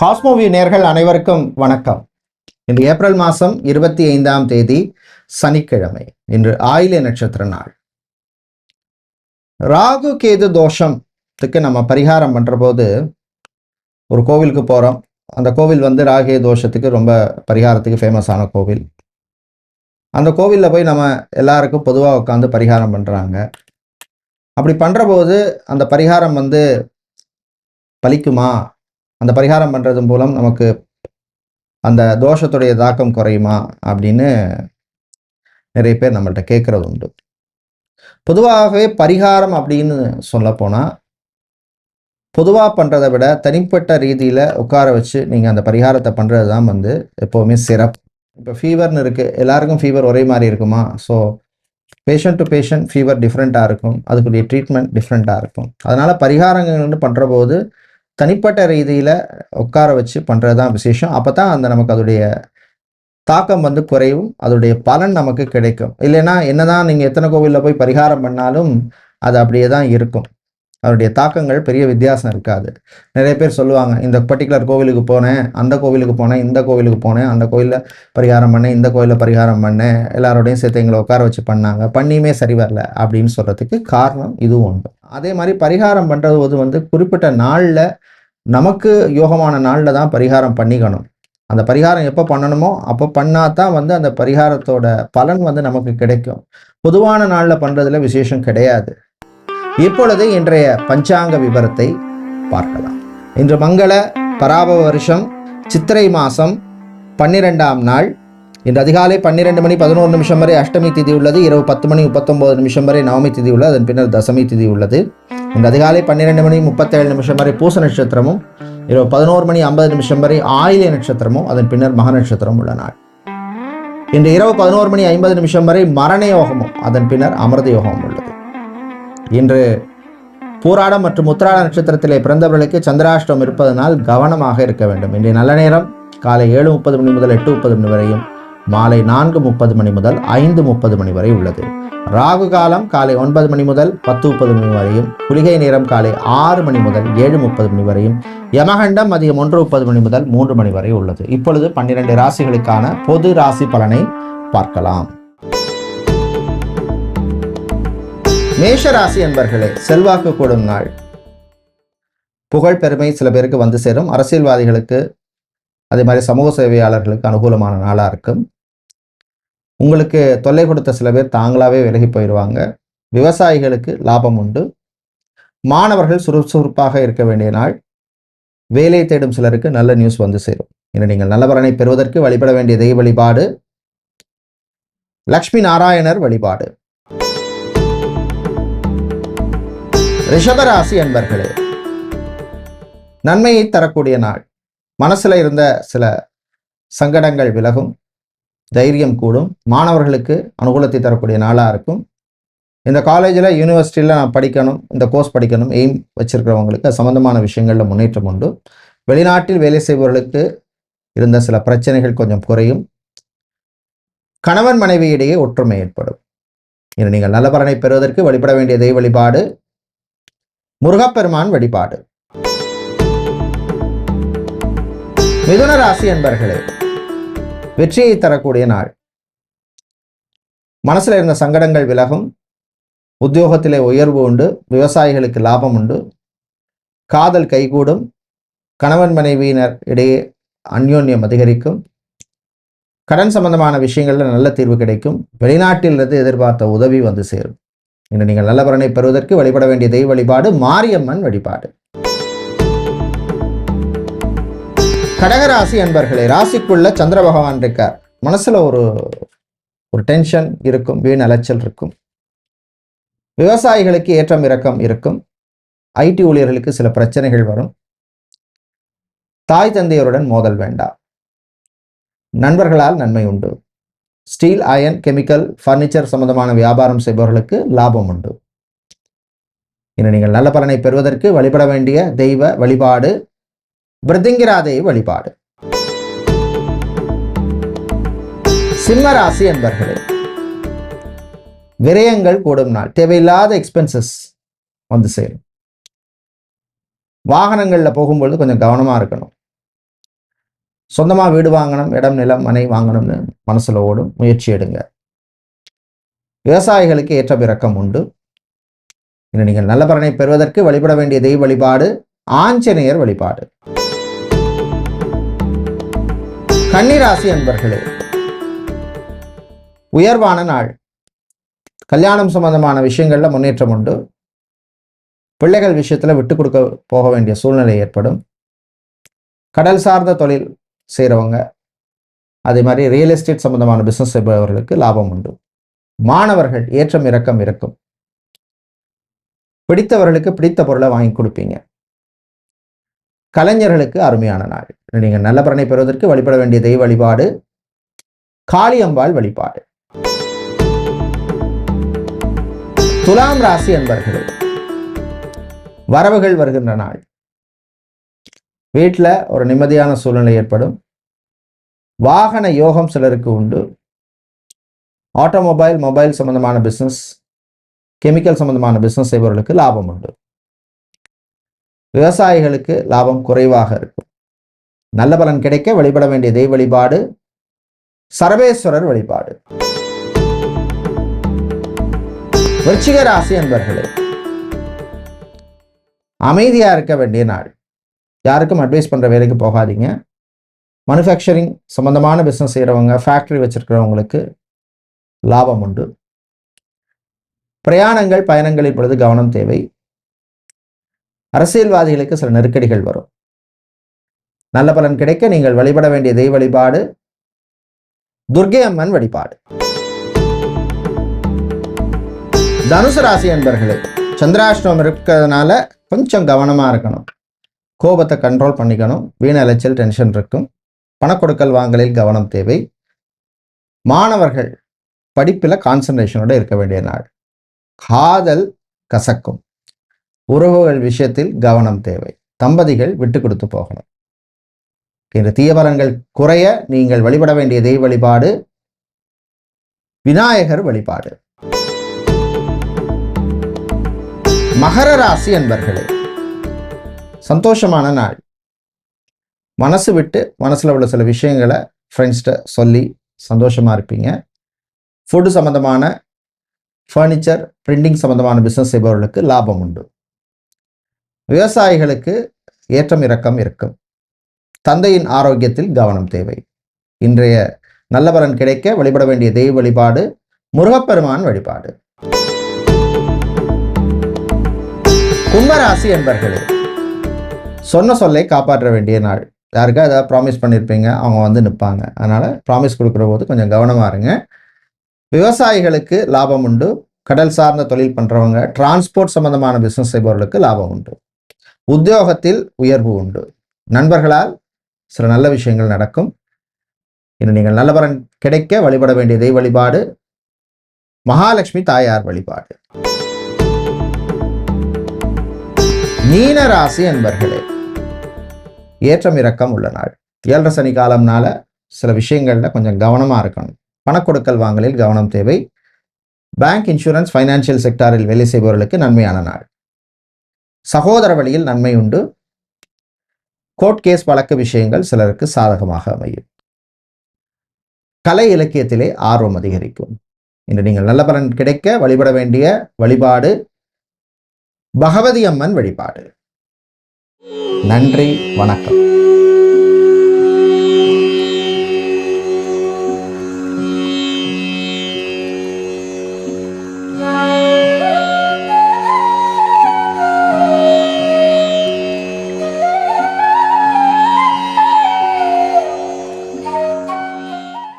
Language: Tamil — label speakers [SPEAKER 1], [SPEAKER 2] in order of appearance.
[SPEAKER 1] காஸ்மோவியூ நேயர்கள் அனைவருக்கும் வணக்கம். இன்று ஏப்ரல் மாதம் 25ஆம் தேதி சனிக்கிழமை. இன்று ஆயில்ய நட்சத்திர நாள். ராகு கேது தோஷத்துக்கு நம்ம பரிகாரம் பண்ணுற போது ஒரு கோவிலுக்கு போகிறோம். அந்த கோவில் ராகு தோஷத்துக்கு ரொம்ப பரிகாரத்துக்கு ஃபேமஸான கோவில். அந்த கோவிலில் போய் நம்ம எல்லாருக்கும் பொதுவாக உட்காந்து பரிகாரம் பண்ணுறாங்க. அப்படி பண்ணுற போது அந்த பரிகாரம் பலிக்குமா? அந்த பரிகாரம் பண்ணுறது மூலம் நமக்கு அந்த தோஷத்துடைய தாக்கம் குறையுமா அப்படின்னு நிறைய பேர் நம்மள்கிட்ட கேட்குறது உண்டு. பொதுவாகவே பரிகாரம் அப்படின்னு சொல்லப்போனால் பொதுவாக பண்ணுறதை விட தனிப்பட்ட ரீதியில் உட்கார வச்சு நீங்கள் அந்த பரிகாரத்தை பண்ணுறது தான் எப்போவுமே சிறப்பு. இப்போ ஃபீவர்னு இருக்குது, எல்லாருக்கும் ஃபீவர் ஒரே மாதிரி இருக்குமா? So patient to patient fever டிஃப்ரெண்ட்டாக இருக்கும், அதுக்குரிய ட்ரீட்மெண்ட் டிஃப்ரெண்ட்டாக இருக்கும். அதனால் பரிகாரங்கள்னு பண்ணுற போது தனிப்பட்ட ரீதியில் உட்கார வச்சு பண்ணுறது தான் விசேஷம். அப்போ தான் நமக்கு அதோடைய தாக்கம் குறையும், அதோடைய பலன் நமக்கு கிடைக்கும். இல்லைன்னா என்னதான் நீங்கள் எத்தனை கோவிலில் போய் பரிகாரம் பண்ணாலும் அது அப்படியே தான் இருக்கும், அதோடைய தாக்கங்கள் பெரிய வித்தியாசம் இருக்காது. நிறைய பேர் சொல்லுவாங்க, இந்த பர்டிகுலர் கோவிலுக்கு போனேன், அந்த கோவிலுக்கு போனேன், இந்த கோவிலுக்கு போனேன், அந்த கோவிலில் பரிகாரம் பண்ணேன், இந்த கோவிலில் பரிகாரம் பண்ணேன், எல்லாரோடையும் சேர்த்து எங்களை உட்கார வச்சு பண்ணாங்க, பண்ணியுமே சரி வரல அப்படின்னு சொல்கிறதுக்கு காரணம் இதுவும் உண்டு. அதே மாதிரி பரிகாரம் பண்ணுறது குறிப்பிட்ட நாளில், நமக்கு யோகமான நாளில் தான் பரிகாரம் பண்ணிக்கணும். அந்த பரிகாரம் எப்போ பண்ணணுமோ அப்போ பண்ணால் தான் அந்த பரிகாரத்தோட பலன் நமக்கு கிடைக்கும். பொதுவான நாளில் பண்ணுறதுல விசேஷம் கிடையாது. இப்பொழுது இன்றைய பஞ்சாங்க விவரத்தை பார்க்கலாம். இன்று மங்கள பராபவ வருஷம் சித்திரை மாதம் 12ஆம் நாள். இன்று அதிகாலை 12:11 வரை அஷ்டமி திதி உள்ளது. இரவு 10:39 வரை நவமி திதி உள்ளது. அதன் பின்னர் தசமி திதி உள்ளது. இன்று அதிகாலை 12:37 வரை பூச நட்சத்திரமும், இரவு 11:50 வரை ஆயில்ய நட்சத்திரமும், அதன் பின்னர் மக நட்சத்திரம் உள்ள நாள். இன்று இரவு 11:50 வரை மரண யோகமும், அதன் பின்னர் அமிர்த யோகமும் உள்ளது. இன்று பூராடம் மற்றும் உத்திராட நட்சத்திரத்திலே பிறந்தவர்களுக்கு சந்திராஷ்டமம் இருப்பதனால் கவனமாக இருக்க வேண்டும். இன்றைய நல்ல நேரம் காலை 7:30 முதல் 8:30 வரையும், மாலை 4:30 முதல் 5:30 வரை உள்ளது. ராகு காலம் காலை 9 முதல் 10:30 வரையும், குளிகை நேரம் காலை 6 முதல் 7:30 வரையும், யமகண்டம் மதியம் 1:30 முதல் 3 வரை உள்ளது. இப்பொழுது 12 ராசிகளுக்கான பொது ராசி பலனை பார்க்கலாம். மேஷ ராசி என்பர்களே, செல்வாக்கு கூடும் நாள். புகழ் பெருமை சில பேருக்கு சேரும். அரசியல்வாதிகளுக்கு, அதே மாதிரி சமூக சேவையாளர்களுக்கு அனுகூலமான நாளாக இருக்கும். உங்களுக்கு தொல்லை கொடுத்த சில பேர் தாங்களாகவே விலகி போயிடுவாங்க. விவசாயிகளுக்கு லாபம் உண்டு. மாணவர்கள் சுறுசுறுப்பாக இருக்க வேண்டிய நாள். வேலை தேடும் சிலருக்கு நல்ல நியூஸ் சேரும். இன்று நீங்கள் நல்ல பலனை பெறுவதற்கு வழிபட வேண்டிய தெய்வ வழிபாடு லக்ஷ்மி நாராயணர் வழிபாடு. ரிஷபராசி அன்பர்களே, நன்மையை தரக்கூடிய நாள். மனசுல இருந்த சில சங்கடங்கள் விலகும், தைரியம் கூடும். மாணவர்களுக்கு அனுகூலத்தை தரக்கூடிய நாளாக இருக்கும். இந்த காலேஜில் யூனிவர்சிட்டியில் நான் படிக்கணும், இந்த கோர்ஸ் படிக்கணும் எய்ம் வச்சிருக்கிறவங்களுக்கு சம்பந்தமான விஷயங்களில் முன்னேற்றம் உண்டு. வெளிநாட்டில் வேலை செய்பவர்களுக்கு இருந்த சில பிரச்சனைகள் கொஞ்சம் குறையும். கணவன் மனைவியிடையே ஒற்றுமை ஏற்படும். இன்று நீங்கள் நல்ல பலனை பெறுவதற்கு வழிபட வேண்டிய தெய்வ வழிபாடு முருகப்பெருமான் வழிபாடு. மிதுன ராசி அன்பர்களே, வெற்றியை தரக்கூடிய நாள். மனசுல இருந்த சங்கடங்கள் விலகும். உத்தியோகத்திலே உயர்வு உண்டு. விவசாயிகளுக்கு லாபம் உண்டு. காதல் கைகூடும். கணவன் மனைவியினர் இடையே அந்யோன்யம் அதிகரிக்கும். கடன் சம்பந்தமான விஷயங்கள்ல நல்ல தீர்வு கிடைக்கும். வெளிநாட்டிலிருந்து எதிர்பார்த்த உதவி சேரும். இன்று நீங்கள் நல்ல பலனை பெறுவதற்கு வழிபட வேண்டிய தெய்வ வழிபாடு மாரியம்மன் வழிபாடு. கடகராசி அன்பர்களே, ராசிக்குள்ள சந்திர பகவான் இருக்கார். மனசுல ஒரு டென்ஷன் இருக்கும், வீண் அலைச்சல் இருக்கும். விவசாயிகளுக்கு ஏற்றம் இறக்கம் இருக்கும். ஐடி ஊழியர்களுக்கு சில பிரச்சனைகள் வரும். தாய் தந்தையருடன் மோதல் வேண்டாம். நண்பர்களால் நன்மை உண்டு. ஸ்டீல், அயன், கெமிக்கல், பர்னிச்சர் சம்பந்தமான வியாபாரம் செய்பவர்களுக்கு லாபம் உண்டு. இன்று நீங்கள் நல்ல பலனை பெறுவதற்கு வழிபட வேண்டிய தெய்வ வழிபாடு பிருதிங்கிராதேவி வழிபாடு. சிம்ம ராசி என்பர்களே, விரயங்கள் கூடும் நாள். தேவையில்லாத எக்ஸ்பென்சஸ் சேரும். வாகனங்களில் போகும்பொழுது கொஞ்சம் கவனமாக இருக்கணும். சொந்தமாக வீடு வாங்கணும், இடம் நிலம் மனை வாங்கணும்னு மனசில் ஓடும், முயற்சி எடுங்க. விவசாயிகளுக்கு ஏற்ற இறக்கம் உண்டு. இன்று நீங்கள் நல்ல பலனை பெறுவதற்கு வழிபட வேண்டிய தெய்வ வழிபாடு ஆஞ்சநேயர் வழிபாடு. கன்னிராசி அன்பர்களே, உயர்வான நாள். கல்யாணம் சம்பந்தமான விஷயங்கள்ல முன்னேற்றம் உண்டு. பிள்ளைகள் விஷயத்துல விட்டு கொடுக்க போக வேண்டிய சூழ்நிலை ஏற்படும். கடல் சார்ந்த தொழில் செய்கிறவங்க, அதே மாதிரி ரியல் எஸ்டேட் சம்பந்தமான பிசினஸ் செய்பவர்களுக்கு லாபம் உண்டு. மாணவர்கள் ஏற்றம் இறக்கம் இருக்கும். பிடித்தவர்களுக்கு பிடித்த பொருளை வாங்கி கொடுப்பீங்க. கலைஞர்களுக்கு அருமையான நாள். நீங்கள் நல்ல பலனை பெறுவதற்கு வழிபட வேண்டிய தெய்வ வழிபாடு காளியம்பாள் வழிபாடு. துலாம் ராசி அன்பர்களே, வரவுகள் வருகின்ற நாள். வீட்டில் ஒரு நிம்மதியான சூழ்நிலை ஏற்படும். வாகன யோகம் சிலருக்கு உண்டு. ஆட்டோமொபைல், மொபைல் சம்பந்தமான பிஸ்னஸ், கெமிக்கல் சம்பந்தமான பிஸ்னஸ் செய்பவர்களுக்கு லாபம் உண்டு. விவசாயிகளுக்கு லாபம் குறைவாக இருக்கும். நல்ல பலன் கிடைக்க வழிபட வேண்டிய தெய்வ வழிபாடு சர்வேஸ்வரர் வழிபாடு. விருச்சிக ராசி அன்பர்களே, அமைதியா இருக்க வேண்டிய நாள். யாருக்கும் அட்வைஸ் பண்ற வேலைக்கு போகாதீங்க. மேனுஃபேக்சரிங் சம்பந்தமான பிசினஸ் செய்யறவங்க, ஃபேக்டரி வச்சிருக்கிறவங்களுக்கு லாபம் உண்டு. பிரயாணங்கள், பயணங்களின் பொழுது கவனம் தேவை. அரசியல்வாதிகளுக்கு சில நெருக்கடிகள் வரும். நல்ல பலன் கிடைக்க நீங்கள் வழிபட வேண்டிய தெய்வ வழிபாடு துர்க்கை அம்மன் வழிபாடு. தனுசு ராசி அன்பர்களே, சந்திராஷ்டமம் இருக்கிறதுனால கொஞ்சம் கவனமா இருக்கணும். கோபத்தை கண்ட்ரோல் பண்ணிக்கணும். வீண அலைச்சல், டென்ஷன் இருக்கும். பணக்கொடுக்கல் வாங்கலில் கவனம் தேவை. மாணவர்கள் படிப்பில் கான்சன்ட்ரேஷனோட இருக்க வேண்டிய நாள். காதல் கசக்கும். உறவுகள் விஷயத்தில் கவனம் தேவை. தம்பதிகள் விட்டு கொடுத்து போகணும். இந்த தீய பலன்கள் குறைய நீங்கள் வழிபட வேண்டிய தெய்வ வழிபாடு விநாயகர் வழிபாடு. மகர ராசி அன்பர்களே, சந்தோஷமான நாள். மனசு விட்டு மனசுல உள்ள சில விஷயங்களை ஃப்ரெண்ட்ஸ்கிட்ட சொல்லி சந்தோஷமா இருப்பீங்க. ஃபுட்டு சம்பந்தமான, ஃபர்னிச்சர், பிரிண்டிங் சம்பந்தமான பிசினஸ் செய்பவர்களுக்கு லாபம் உண்டு. விவசாயிகளுக்கு ஏற்றம் இறக்கம் இருக்கும். தந்தையின் ஆரோக்கியத்தில் கவனம் தேவை. இன்றைய நல்ல பலன் கிடைக்க வழிபட வேண்டிய தெய்வ வழிபாடு முருகப்பெருமான் வழிபாடு. கும்பராசி என்பர்களே, சொன்ன சொல்லை காப்பாற்ற வேண்டிய நாள். யாருக்கா ஏதாவது ப்ராமிஸ் பண்ணியிருப்பீங்க, அவங்க வந்து நிற்பாங்க. அதனால ப்ராமிஸ் கொடுக்குற போது கொஞ்சம் கவனமா இருங்க. விவசாயிகளுக்கு லாபம் உண்டு. கடல் சார்ந்த தொழில் பண்றவங்க, டிரான்ஸ்போர்ட் சம்பந்தமான பிசினஸ் செய்பவர்களுக்கு லாபம் உண்டு. உத்தியோகத்தில் உயர்வு உண்டு. நண்பர்களால் சில நல்ல விஷயங்கள் நடக்கும். இன்று நீங்கள் நல்ல பலன் கிடைக்க வழிபட வேண்டிய தெய்வ வழிபாடு மகாலட்சுமி தாயார் வழிபாடு. மீன ராசி அன்பர்களே, ஏற்றம் இறக்கம் உள்ள நாள். 7 சனி காலம்னால சில விஷயங்கள்ல கொஞ்சம் கவனமா இருக்கணும். பணக்கொடுக்கல் வாங்கலில் கவனம் தேவை. பேங்க், இன்சூரன்ஸ், ஃபைனான்சியல் செக்டாரில் வேலை செய்பவர்களுக்கு நன்மையான நாள். சகோதர வழியில் நன்மை உண்டு. கோர்ட் கேஸ் வழக்கு விஷயங்கள் சிலருக்கு சாதகமாக அமையும். கலை இலக்கியத்திலே ஆர்வம் அதிகரிக்கும். இன்று நீங்கள் நல்ல பலன் கிடைக்க வழிபட வேண்டிய வழிபாடு பகவதி அம்மன் வழிபாடு. நன்றி, வணக்கம்.